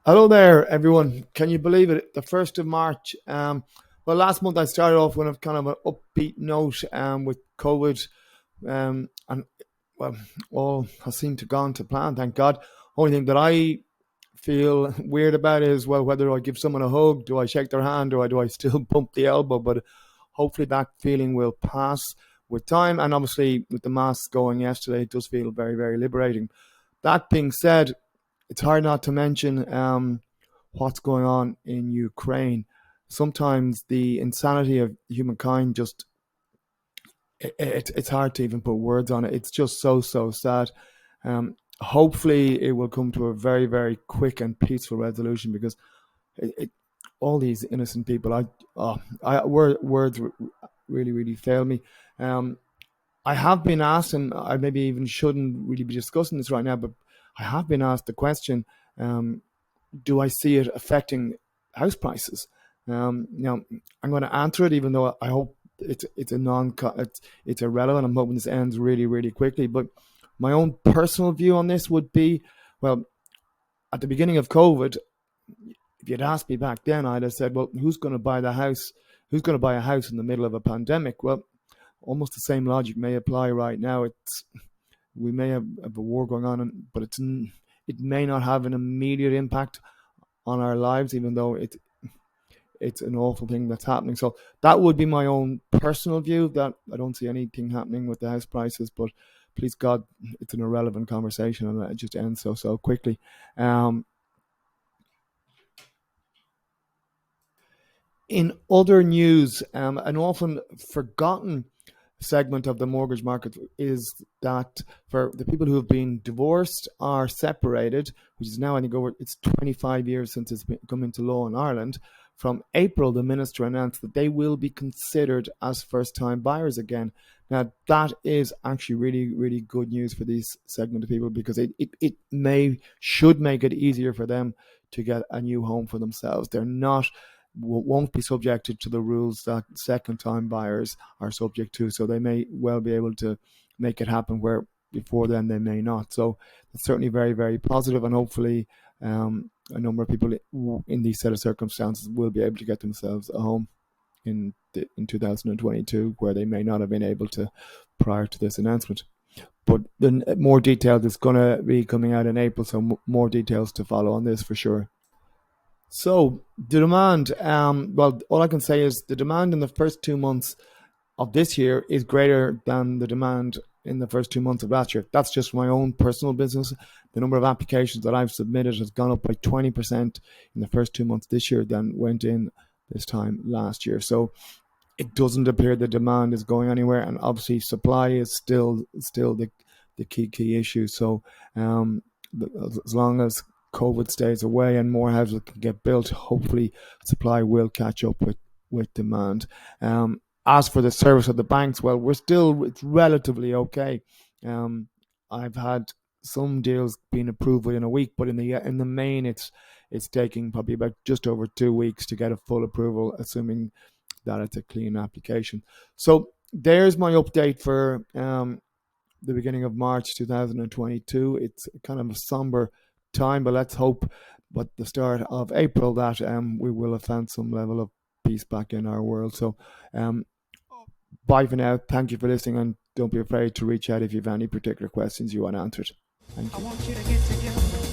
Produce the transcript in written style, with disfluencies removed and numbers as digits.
Hello there, everyone. Can you believe it? The 1st of March. Well, last month I started off with a kind of an upbeat note with COVID. And, well, all has seemed to gone to plan, thank God. Only thing that I feel weird about is, well, whether I give someone a hug, do I shake their hand, or do I still bump the elbow? But hopefully that feeling will pass with time. And obviously, with the masks going yesterday, it does feel very, very liberating. That being said, it's hard not to mention what's going on in Ukraine. Sometimes the insanity of humankind just it's hard to even put words on it. It's just so sad. Hopefully, it will come to a very very quick and peaceful resolution because it all these innocent people. Words really really fail me. Um, I have been asked, and I maybe even shouldn't really be discussing this right now, but I have been asked the question: do I see it affecting house prices? I'm going to answer it, even though I hope it's a non it's irrelevant. I'm hoping this ends really really quickly. But my own personal view on this would be, well, at the beginning of COVID, if you'd asked me back then, I'd have said, well, who's going to buy the house? Who's going to buy a house in the middle of a pandemic? Well, almost the same logic may apply right now. We may have a war going on, but it may not have an immediate impact on our lives, even though it's an awful thing that's happening. So that would be my own personal view. That I don't see anything happening with the house prices, but please God, it's an irrelevant conversation, and it just ends so quickly. In other news, an often forgotten segment of the mortgage market is that for the people who have been divorced or separated, which is now, I think, it's 25 years since it's come into law in Ireland. From April, the minister announced that they will be considered as first-time buyers again. Now, that is actually really, really good news for these segment of people, because it should make it easier for them to get a new home for themselves. They're not won't be subjected to the rules that second-time buyers are subject to. So they may well be able to make it happen where before then they may not. So it's certainly very, very positive, and hopefully a number of people in these set of circumstances will be able to get themselves a home in 2022, where they may not have been able to prior to this announcement. But the more detailed is going to be coming out in April, so more details to follow on this for sure. So the demand, well, all I can say is the demand in the first 2 months of this year is greater than the demand in the first 2 months of last year. That's just my own personal business. The number of applications that I've submitted has gone up by 20% in the first 2 months this year than went in this time last year. So it doesn't appear the demand is going anywhere, and obviously supply is still the key issue. So as long as COVID stays away and more houses can get built, hopefully supply will catch up with demand. As for the service of the banks, well, it's relatively okay. I've had some deals being approved within a week, but in the main, it's taking probably about just over 2 weeks to get a full approval, assuming that it's a clean application. So there's my update for the beginning of March 2022. It's kind of a somber time, but let's hope at the start of April that we will have found some level of peace back in our world. So bye for now. Thank you for listening, and don't be afraid to reach out if you have any particular questions you want answered. Thank you.